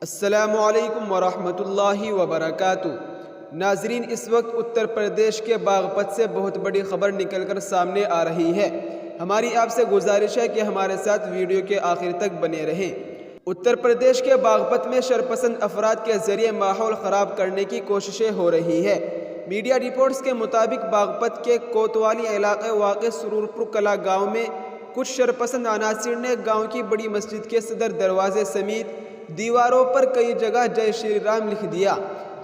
السلام علیکم ورحمۃ اللہ وبرکاتہ۔ ناظرین، اس وقت اتر پردیش کے باغپت سے بہت بڑی خبر نکل کر سامنے آ رہی ہے۔ ہماری آپ سے گزارش ہے کہ ہمارے ساتھ ویڈیو کے آخر تک بنے رہیں۔ اتر پردیش کے باغپت میں شرپسند افراد کے ذریعے ماحول خراب کرنے کی کوششیں ہو رہی ہے۔ میڈیا رپورٹس کے مطابق باغپت کے کوتوالی علاقے واقع سرورپور کلا گاؤں میں کچھ شرپسند عناصر نے گاؤں کی بڑی مسجد کے صدر دروازے سمیت دیواروں پر کئی جگہ جے شری رام لکھ دیا۔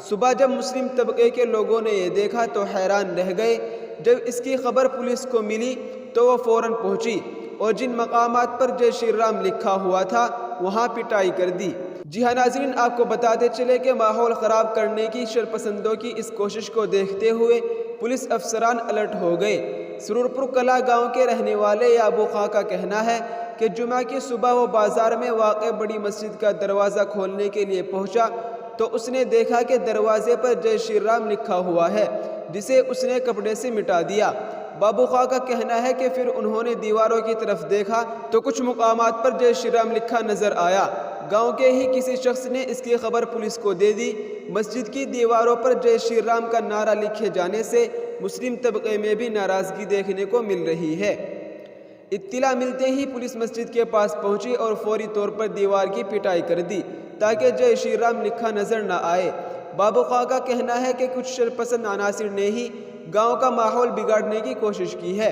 صبح جب مسلم طبقے کے لوگوں نے یہ دیکھا تو حیران رہ گئے۔ جب اس کی خبر پولیس کو ملی تو وہ فوراً پہنچی اور جن مقامات پر جے شری رام لکھا ہوا تھا وہاں پٹائی کر دی۔ جی ہاں ناظرین، آپ کو بتاتے چلے کہ ماحول خراب کرنے کی شرپسندوں کی اس کوشش کو دیکھتے ہوئے پولیس افسران الرٹ ہو گئے۔ سرورپور کلا گاؤں کے رہنے والے یابو خاں کا کہنا ہے کہ جمعہ کی صبح وہ بازار میں واقع بڑی مسجد کا دروازہ کھولنے کے لیے پہنچا تو اس نے دیکھا کہ دروازے پر جے شری رام لکھا ہوا ہے، جسے اس نے کپڑے سے مٹا دیا۔ بابو خاں کا کہنا ہے کہ پھر انہوں نے دیواروں کی طرف دیکھا تو کچھ مقامات پر جے شری رام لکھا نظر آیا۔ گاؤں کے ہی کسی شخص نے اس کی خبر پولیس کو دے دی۔ مسجد کی دیواروں پر جے شری رام کا نعرہ لکھے جانے سے مسلم طبقے میں بھی ناراضگی دیکھنے کو مل رہی ہے۔ اطلاع ملتے ہی پولیس مسجد کے پاس پہنچی اور فوری طور پر دیوار کی پٹائی کر دی تاکہ جے شری رام لکھا نظر نہ آئے۔ بابو خاں کا کہنا ہے کہ کچھ شرپسند عناصر نے ہی گاؤں کا ماحول بگاڑنے کی کوشش کی ہے۔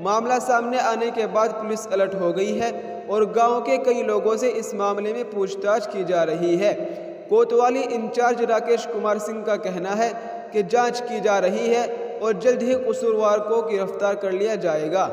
معاملہ سامنے آنے کے بعد پولیس الرٹ ہو گئی ہے اور گاؤں کے کئی لوگوں سے اس معاملے میں پوچھ تاچھ کی جا رہی ہے۔ کوتوالی انچارج راکیش کمار سنگھ کا کہنا ہے کہ جانچ کی جا رہی ہے اور جلد ہی قصوروار کو گرفتار کر لیا جائے گا۔